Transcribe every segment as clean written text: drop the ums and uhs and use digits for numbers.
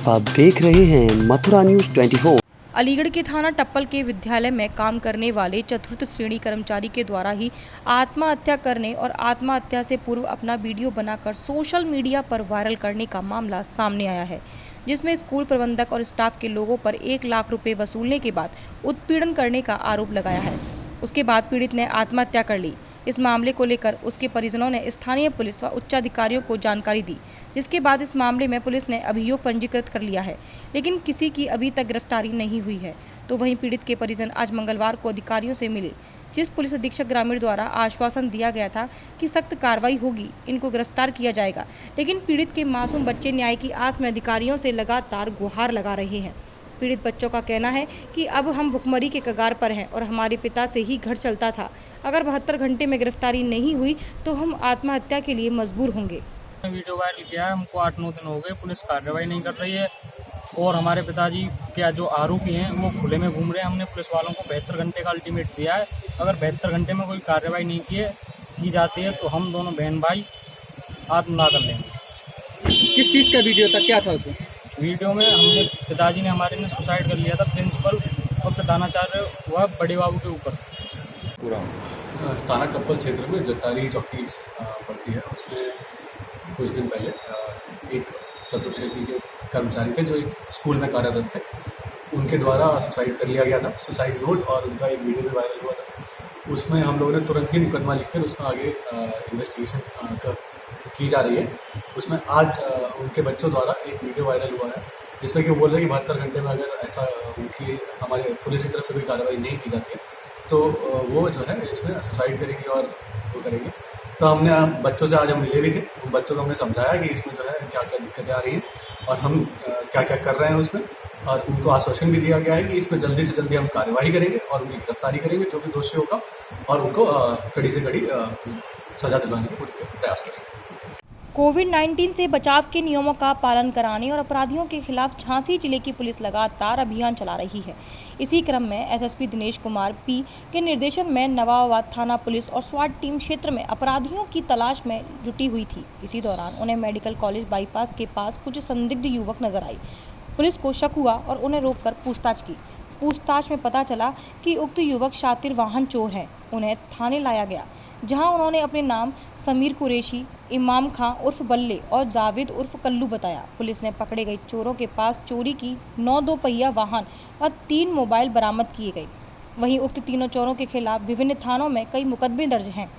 आप देख रहे हैं मथुरा न्यूज 24। अलीगढ़ के थाना टप्पल के विद्यालय में काम करने वाले चतुर्थ श्रेणी कर्मचारी के द्वारा ही आत्महत्या करने और आत्महत्या से पूर्व अपना वीडियो बनाकर सोशल मीडिया पर वायरल करने का मामला सामने आया है, जिसमें स्कूल प्रबंधक और स्टाफ के लोगों पर 1 लाख रुपए वसूलने के बाद उत्पीड़न करने का आरोप लगाया है। उसके बाद पीड़ित ने आत्महत्या कर ली। इस मामले को लेकर उसके परिजनों ने स्थानीय पुलिस व उच्चाधिकारियों को जानकारी दी, जिसके बाद इस मामले में पुलिस ने अभियोग पंजीकृत कर लिया है, लेकिन किसी की अभी तक गिरफ्तारी नहीं हुई है। तो वहीं पीड़ित के परिजन आज मंगलवार को अधिकारियों से मिले, जिस पुलिस अधीक्षक ग्रामीण द्वारा आश्वासन दिया गया था कि सख्त कार्रवाई होगी, इनको गिरफ्तार किया जाएगा, लेकिन पीड़ित के मासूम बच्चे न्याय की आस में अधिकारियों से लगातार गुहार लगा रहे हैं। पीड़ित बच्चों का कहना है कि अब हम भुखमरी के कगार पर हैं और हमारे पिता से ही घर चलता था। अगर 72 घंटे में गिरफ्तारी नहीं हुई तो हम आत्महत्या के लिए मजबूर होंगे। वीडियो वायरल किया है, हमको 8-9 दिन हो गए, पुलिस कार्रवाई नहीं कर रही है और हमारे पिताजी क्या जो आरोपी हैं वो खुले में घूम रहे हैं। हमने पुलिस वालों को 72 घंटे का अल्टीमेट दिया है। अगर 72 घंटे में कोई कार्रवाई नहीं की जाती है तो हम दोनों बहन भाई आत्मदाह कर लेंगे। किस चीज़ का वीडियो था, क्या था उसमें? वीडियो में हमने पिताजी ने हमारे ने सुसाइड कर लिया था, प्रिंसिपल और प्रधानाचार्य वह बड़े बाबू के ऊपर। पूरा थाना टप्पल क्षेत्र में जटारी चौकी पड़ती है, उसमें कुछ दिन पहले एक चतुर्श्रेणी के कर्मचारी थे जो एक स्कूल में कार्यरत थे, उनके द्वारा सुसाइड कर लिया गया था। सुसाइड नोट और उनका एक वीडियो भी वायरल हुआ था। उसमें हम लोगों ने तुरंत ही मुकदमा लिखकर उसमें आगे इन्वेस्टिगेशन की जा रही है। उसमें आज उनके बच्चों द्वारा एक वीडियो वायरल हुआ है जिसमें कि वो बोल रहे हैं कि 72 घंटे में अगर ऐसा उनकी हमारे पुलिस की तरफ से कोई कार्रवाई नहीं की जाती है तो वो जो है इसमें सुसाइड करेंगे और वो करेंगे। तो हमने बच्चों से आज हम मिले भी थे, उन बच्चों को हमने समझाया कि इसमें जो है क्या क्या दिक्कतें आ रही हैं और हम क्या क्या कर रहे हैं उसमें, और उनको आश्वासन भी दिया गया है कि इसमें जल्दी से जल्दी हम कार्यवाही करेंगे और उनकी गिरफ्तारी करेंगे जो भी दोषी होगा, और उनको कड़ी से कड़ी सजा दिलवाने का पूरी प्रयास करेंगे। कोविड-19 से बचाव के नियमों का पालन कराने और अपराधियों के खिलाफ झांसी जिले की पुलिस लगातार अभियान चला रही है। इसी क्रम में एसएसपी दिनेश कुमार पी के निर्देशन में नवाबाद थाना पुलिस और स्वाट टीम क्षेत्र में अपराधियों की तलाश में जुटी हुई थी। इसी दौरान उन्हें मेडिकल कॉलेज बाईपास के पास कुछ संदिग्ध युवक नजर आए। पुलिस को शक हुआ और उन्हें रोककर पूछताछ की। पूछताछ में पता चला कि उक्त युवक शातिर वाहन चोर हैं। उन्हें थाने लाया गया, जहां उन्होंने अपने नाम समीर कुरैशी, इमाम खां उर्फ बल्ले और जावेद उर्फ कल्लू बताया। पुलिस ने पकड़े गए चोरों के पास चोरी की 9 दोपहिया वाहन और 3 मोबाइल बरामद किए गए। वहीं उक्त तीनों चोरों के खिलाफ विभिन्न थानों में कई मुकदमे दर्ज हैं।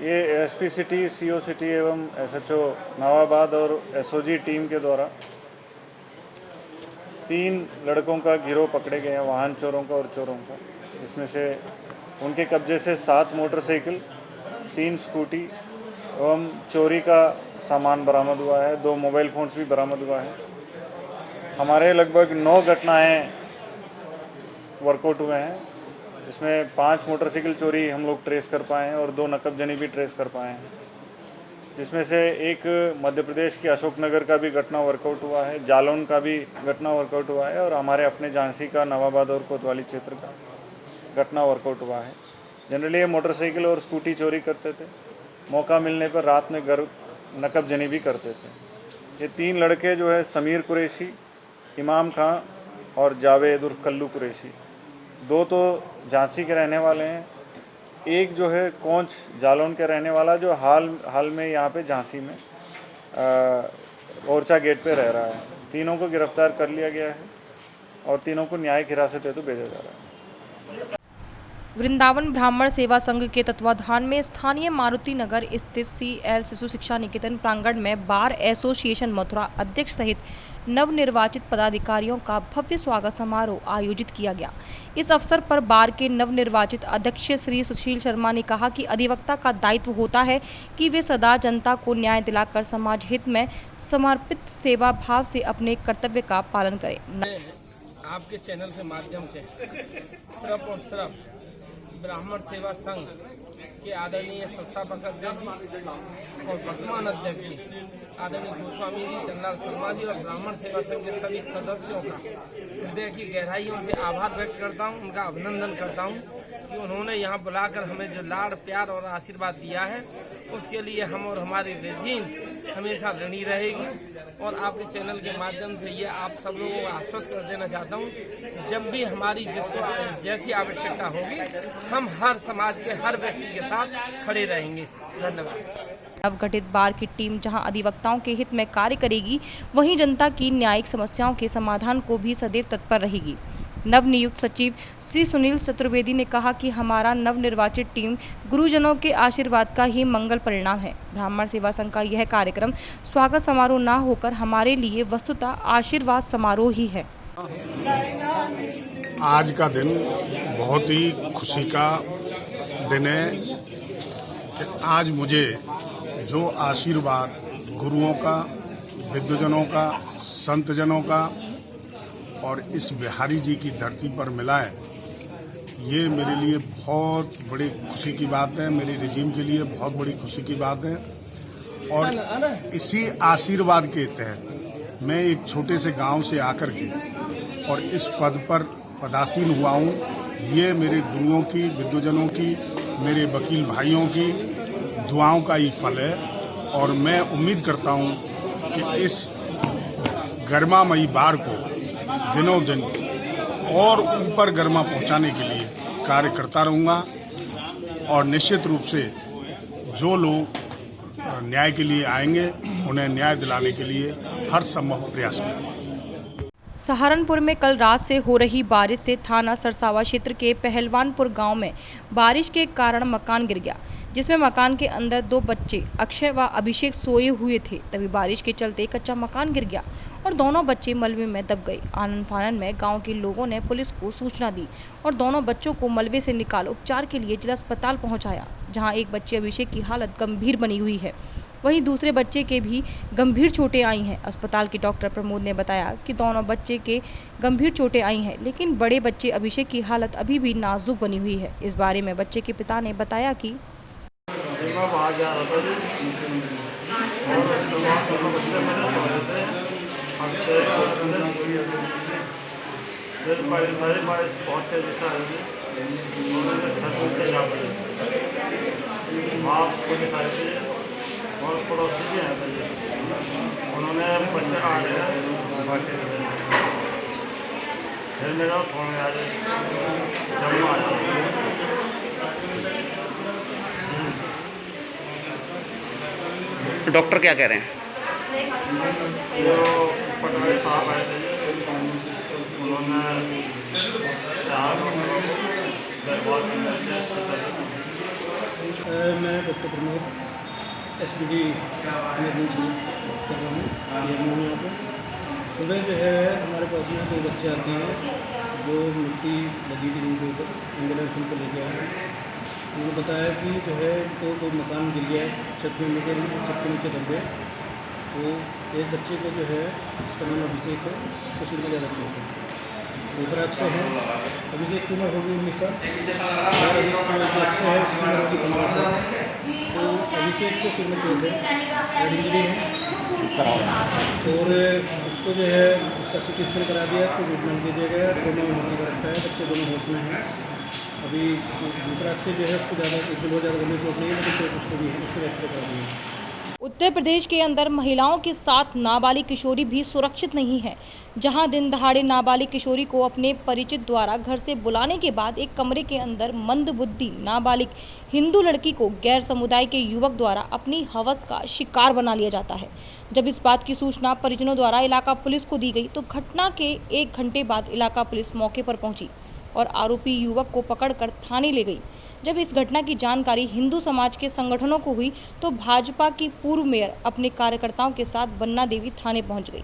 ये एसपी सिटी, सीओ सिटी एवं एसएचओ नवाबाद और एसओजी टीम के द्वारा 3 लड़कों का गिरोह पकड़े गए हैं, वाहन चोरों का और चोरों का। इसमें से उनके कब्जे से 7 मोटरसाइकिल, 3 स्कूटी एवं चोरी का सामान बरामद हुआ है। 2 मोबाइल फ़ोन्स भी बरामद हुआ है। हमारे लगभग 9 घटनाएं वर्कआउट हुए हैं, इसमें 5 मोटरसाइकिल चोरी हम लोग ट्रेस कर पाए हैं और 2 नकबजनी भी ट्रेस कर पाए हैं, जिसमें से एक मध्य प्रदेश के अशोकनगर का भी घटना वर्कआउट हुआ है, जालौन का भी घटना वर्कआउट हुआ है और हमारे अपने झांसी का नवाबाद और कोतवाली क्षेत्र का घटना वर्कआउट हुआ है। जनरली ये मोटरसाइकिल और स्कूटी चोरी करते थे, मौका मिलने पर रात में घर नकबजनी भी करते थे। ये 3 लड़के जो है समीर कुरैशी, इमाम खां और जावेद उर्फ कल्लू कुरैशी, 2 तो झांसी के रहने वाले हैं, एक जो है कोंच जालौन के रहने वाला जो हाल में यहाँ पे झांसी में ओरछा गेट पे रह रहा है। तीनों को गिरफ्तार कर लिया गया है और तीनों को न्यायिक हिरासत हेतु भेजा जा रहा है। वृंदावन ब्राह्मण सेवा संघ के तत्वाधान में स्थानीय मारुति नगर स्थित CL शिशु शिक्षा निकेतन प्रांगण में बार एसोसिएशन मथुरा अध्यक्ष सहित नवनिर्वाचित पदाधिकारियों का भव्य स्वागत समारोह आयोजित किया गया। इस अवसर पर बार के नवनिर्वाचित अध्यक्ष श्री सुशील शर्मा ने कहा कि अधिवक्ता का दायित्व होता है कि वे सदा जनता को न्याय दिलाकर समाज हित में समर्पित सेवा भाव से अपने कर्तव्य का पालन करें। आपके चैनल के माध्यम से सिर्फ और सिर्फ ब्राह्मण सेवा संघ के आदरणीय संस्थापक अध्यक्ष और वर्तमान अध्यक्ष आदरणीय गोस्वामी जी, चंद्रलाल शर्मा जी और ब्राह्मण सेवा संघ के सभी सदस्यों का हृदय की गहराइयों से आभार व्यक्त करता हूं, उनका अभिनंदन करता हूं कि उन्होंने यहां बुलाकर हमें जो लाड़ प्यार और आशीर्वाद दिया है उसके लिए हम और हमारे रेजीम हमेशा ऋणी रहेगी। और आपके चैनल के माध्यम से ये आप सब लोगों को आश्वस्त कर देना चाहता हूँ, जब भी हमारी जिसको जैसी आवश्यकता होगी हम हर समाज के हर व्यक्ति के साथ खड़े रहेंगे। धन्यवाद। नवगठित बार की टीम जहां अधिवक्ताओं के हित में कार्य करेगी, वहीं जनता की न्यायिक समस्याओं के समाधान को भी सदैव तत्पर रहेगी। नवनियुक्त सचिव श्री सुनील चतुर्वेदी ने कहा कि हमारा नवनिर्वाचित टीम गुरुजनों के आशीर्वाद का ही मंगल परिणाम है। ब्राह्मण सेवा संघ का यह कार्यक्रम स्वागत समारोह न होकर हमारे लिए वस्तुतः आशीर्वाद समारोह ही है। आज का दिन बहुत ही खुशी का दिन है कि आज मुझे जो आशीर्वाद गुरुओं का, विद्वजनों का, संतजनों का और इस बिहारी जी की धरती पर मिला है, ये मेरे लिए बहुत बड़ी खुशी की बात है, मेरी रिजीम के लिए बहुत बड़ी खुशी की बात है। और इसी आशीर्वाद के तहत मैं एक छोटे से गांव से आकर के और इस पद पर पदासीन हुआ हूँ। ये मेरे गुरुओं की, विद्वजनों की, मेरे वकील भाइयों की दुआओं का ही फल है। और मैं उम्मीद करता हूँ कि इस गर्मामयी बार को दिनों दिन और ऊपर गर्मा पहुँचाने के लिए कार्य करता रहूँगा। और निश्चित रूप से जो लोग न्याय के लिए आएंगे उन्हें न्याय दिलाने के लिए हर संभव प्रयास करेंगे। सहारनपुर में कल रात से हो रही बारिश से थाना सरसावा क्षेत्र के पहलवानपुर गांव में बारिश के कारण मकान गिर गया, जिसमें मकान के अंदर 2 बच्चे अक्षय व अभिषेक सोए हुए थे। तभी बारिश के चलते कच्चा मकान गिर गया और दोनों बच्चे मलबे में दब गए। आनन फानन में गांव के लोगों ने पुलिस को सूचना दी और दोनों बच्चों को मलबे से निकाल उपचार के लिए जिला अस्पताल पहुंचाया, जहां एक बच्चे अभिषेक की हालत गंभीर बनी हुई है, वहीं दूसरे बच्चे के भी गंभीर चोटें आई हैं। अस्पताल के डॉक्टर प्रमोद ने बताया कि दोनों बच्चे के गंभीर चोटें आई हैं, लेकिन बड़े बच्चे अभिषेक की हालत अभी भी नाजुक बनी हुई है। इस बारे में बच्चे के पिता ने बताया कि और पड़ोसी भी आया था, उन्होंने बच्चे आ गए फिर मेरा फोन आ जाए जब आया। डॉक्टर क्या कह रहे हैं? जो पटवारी साहब आए थे उन्होंने मैं डॉक्टर प्रमोद SPD इमरजेंसी कर रहा हूँ। यहाँ पर सुबह जो है हमारे पास में 2 बच्चे आते हैं जो मिट्टी लगी थी उनके ऊपर, एम्बुलेंस उनको लेके आए थे। उन्होंने बताया कि जो है तो कोई मकान गिर गया है, छत के नीचे दब गए। तो एक बच्चे को जो है उसका नाम अभिषेक है, उसको सिर में ज़्यादा चोट है। दूसरा अक्षय है, अभिषेक की उम्र होगी 19 साल और जो अक्षय है उसकी उम्र होगी 15 साल। तो अभिषेक को सिर में चोट है, हेड इंजरी है और उसको जो है उसका CT स्कैन करा दिया, उसको ट्रीटमेंट दे दिया गया, ट्रोमा में भर्ती कर रखा है। बच्चे दोनों होश में हैं। अभी दूसरा अक्षय जो है उसको बहुत ज़्यादा गंभीर चोट नहीं है, लेकिन चोट उसको भी है, उसको एक्सरे करा दिया है। उत्तर प्रदेश के अंदर महिलाओं के साथ नाबालिग किशोरी भी सुरक्षित नहीं है, जहां दिन दहाड़े नाबालिग किशोरी को अपने परिचित द्वारा घर से बुलाने के बाद एक कमरे के अंदर मंदबुद्धि नाबालिग हिंदू लड़की को गैर समुदाय के युवक द्वारा अपनी हवस का शिकार बना लिया जाता है। जब इस बात की सूचना परिजनों द्वारा इलाका पुलिस को दी गई तो घटना के 1 घंटे बाद इलाका पुलिस मौके पर पहुंची और आरोपी युवक को पकड़कर थाने ले गई। जब इस घटना की जानकारी हिंदू समाज के संगठनों को हुई तो भाजपा की पूर्व मेयर अपने कार्यकर्ताओं के साथ बन्ना देवी थाने पहुंच गई।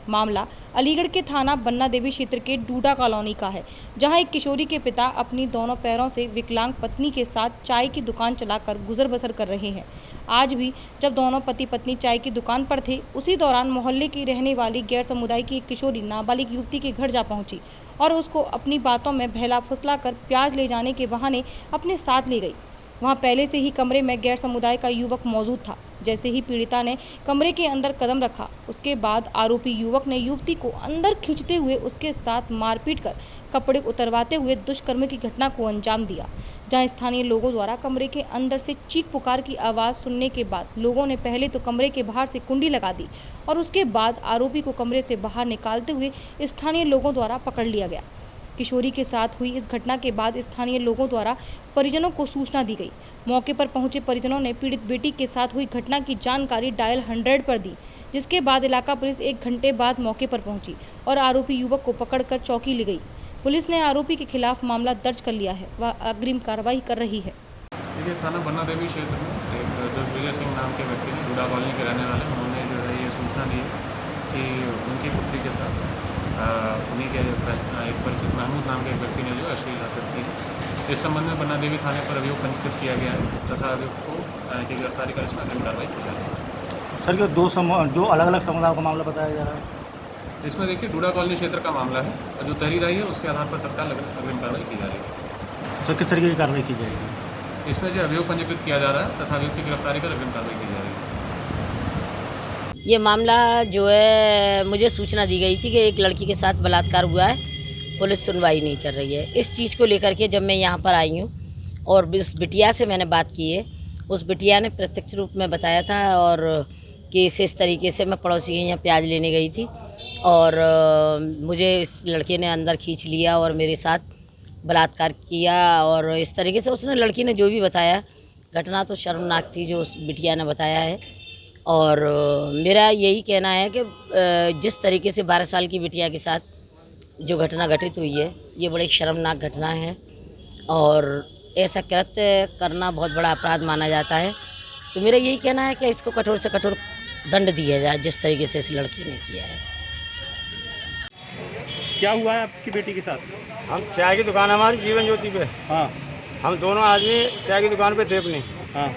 मामला अलीगढ़ के थाना बन्ना देवी क्षेत्र के डूडा कॉलोनी का है, जहां एक किशोरी के पिता अपनी दोनों पैरों से विकलांग पत्नी के साथ चाय की दुकान चलाकर गुजर बसर कर रहे हैं। आज भी जब दोनों पति पत्नी चाय की दुकान पर थे, उसी दौरान मोहल्ले की रहने वाली गैर समुदाय की एक किशोरी नाबालिग युवती के घर जा पहुंची और उसको अपनी बातों में बहला फुसला कर प्याज ले जाने के बहाने अपने साथ ले गई। वहां पहले से ही कमरे में गैर समुदाय का युवक मौजूद था, जैसे ही पीड़िता ने कमरे के अंदर कदम रखा, उसके बाद आरोपी युवक ने युवती को अंदर खींचते हुए उसके साथ मारपीट कर कपड़े उतरवाते हुए दुष्कर्म की घटना को अंजाम दिया, जहां स्थानीय लोगों द्वारा कमरे के अंदर से चीख पुकार की आवाज़ सुनने के बाद लोगों ने पहले तो कमरे के बाहर से कुंडी लगा दी और उसके बाद आरोपी को कमरे से बाहर निकालते हुए स्थानीय लोगों द्वारा पकड़ लिया गया। किशोरी के साथ हुई इस घटना के बाद स्थानीय लोगों द्वारा परिजनों को सूचना दी गई। मौके पर पहुंचे परिजनों ने पीड़ित बेटी के साथ हुई घटना की जानकारी डायल 100 पर दी, जिसके बाद इलाका पुलिस 1 घंटे बाद मौके पर पहुंची और आरोपी युवक को पकड़कर चौकी ली गई। पुलिस ने आरोपी के खिलाफ मामला दर्ज कर लिया है व अग्रिम कार्रवाई कर रही है। देखिए, थाना बन्ना देवी क्षेत्र में एक विजय सिंह नाम के व्यक्ति ने डूडा कॉलोनी के रहने वाले, उन्होंने जो है ये सूचना दी कि उनकी पुत्री के साथ उन्हीं के एक परिचित महमूद नाम के एक व्यक्ति ने जो अश्लील हरकत की। इस संबंध में बन्ना देवी थाने पर अभियोग पंजीकृत किया गया है तथा अभियुक्त को की गिरफ्तारी कर इसमें अग्रिम कार्रवाई की जा रही है। सर, ये दो अलग अलग समुदायों का मामला बताया जा रहा है। इसमें देखिए, डूडा कॉलोनी क्षेत्र का मामला है और जो तहरीर आई है उसके आधार पर तत्काल अग्रिम कार्रवाई की जा रही है। सर, किस तरीके की कार्रवाई की जाएगी? इसमें जो अभियोग पंजीकृत किया जा रहा है तथा अभियुक्त की गिरफ्तारी कर अग्रिम कार्रवाई की जा रही है। ये मामला जो है, मुझे सूचना दी गई थी कि एक लड़की के साथ बलात्कार हुआ है, पुलिस सुनवाई नहीं कर रही है। इस चीज़ को लेकर के जब मैं यहाँ पर आई हूँ और उस बिटिया से मैंने बात की है, उस बिटिया ने प्रत्यक्ष रूप में बताया था और कि इस तरीके से मैं पड़ोसी के यहाँ प्याज लेने गई थी और मुझे इस लड़के ने अंदर खींच लिया और मेरे साथ बलात्कार किया और इस तरीके से उसने, लड़की ने जो भी बताया, घटना तो शर्मनाक थी जो उस बिटिया ने बताया है। और मेरा यही कहना है कि जिस तरीके से 12 साल की बिटिया के साथ जो घटना घटित हुई है, ये बड़ी शर्मनाक घटना है और ऐसा कृत्य करना बहुत बड़ा अपराध माना जाता है। तो मेरा यही कहना है कि इसको कठोर से कठोर दंड दिया जाए जिस तरीके से इस लड़की ने किया है। क्या हुआ है आपकी बेटी के साथ? हम चाय की दुकान, हमारी जीवन ज्योति पे। हाँ, हम दोनों आदमी चाय की दुकान पे थे अपनी। हाँ,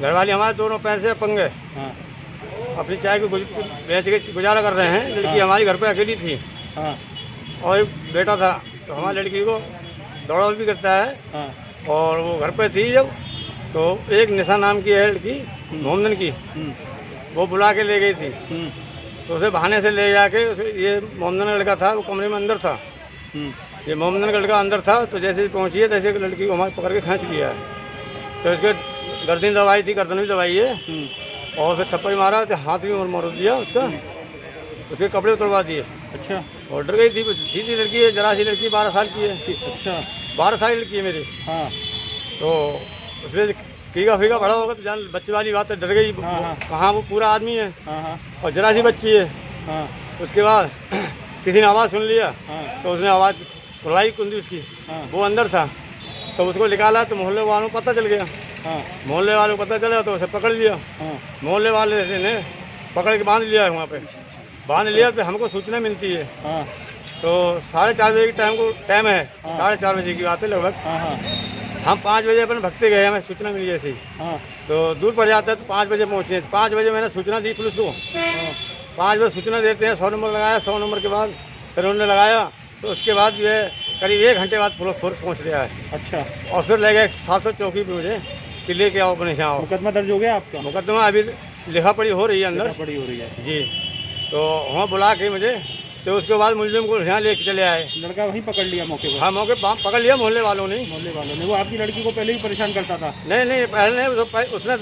घरवाली हमारे दोनों पैसे पंगे। हाँ, अपनी चाय को बेच के गुजारा कर रहे हैं। लड़की हमारी घर पे अकेली थी। हाँ, और एक बेटा था, तो हमारी लड़की को दौड़ा भी करता है। हाँ, और वो घर पे थी जब, तो एक निशा नाम की है लड़की, मोहम्मदन की, वो बुला के ले गई थी। तो उसे बहाने से ले जाके, ये मोहम्मदन का लड़का था, वो कमरे में अंदर था। ये मोहम्मदन का लड़का अंदर था, तो जैसे पहुंची है तैसे लड़की को हमारे पकड़ के खींच लिया है। तो इसके गर्दन दवाई थी, गर्दन भी दवाई है और फिर थप्पड़ मारा, तो हाथ भी मार दिया उसका, उसके कपड़े उतरवा दिए। अच्छा, और डर गई थी, सीधी लड़की है, जरा सी लड़की, 12 साल की है। अच्छा, 12 साल की लड़की है मेरी। हाँ, तो उसने फीका फीका बड़ा होगा तो जान, बच्चे वाली बात है, डर गई। कहाँ वो पूरा आदमी है और जरा सी बच्ची है। हाँ, उसके बाद किसी ने आवाज़ सुन लिया। तो उसने आवाज़ खुलवाई कुंडी उसकी। वो अंदर था, तो उसको निकाला, तो मोहल्ले वालों को पता चल गया। मोहल्ले वालों को पता चला तो उसे पकड़ लिया। मोहल्ले वाले ने पकड़ के बांध लिया है वहाँ पे। बांध लिया तो हमको सूचना मिलती है। तो 4:30 बजे की टाइम है। 4:30 बजे की बात है लगभग। हम 5 बजे अपन भगते गए, हमें सूचना मिली ऐसे ही। तो दूर पड़ जाता है, तो 5 बजे पहुँचे। 5 बजे मैंने सूचना दी पुलिस को। 5 बजे सूचना देते हैं, 100 नंबर लगाया। 100 नंबर के बाद फिर उन्होंने लगाया, तो उसके बाद जो है करीब 1 घंटे बाद फोर्स पहुँच गया है। अच्छा, और फिर ले गए 700 चौकी पे मुझे कि लेके आओ अपने यहाँ। मुकदमा दर्ज हो गया आपका? मुकदमा अभी लिखा पढ़ी हो रही है अंदर। पढ़ी हो रही है जी। तो वहाँ बुला के मुझे, तो उसके बाद मुलजिम को यहाँ लेके चले आए। लड़का वहीं पकड़ लिया मौके पर? हाँ, मौके पकड़ लिया मोहल्ले वालों ने। मोहल्ले वालों ने? वो आपकी लड़की को पहले ही परेशान करता था? नहीं, पहले नहीं, उसने तो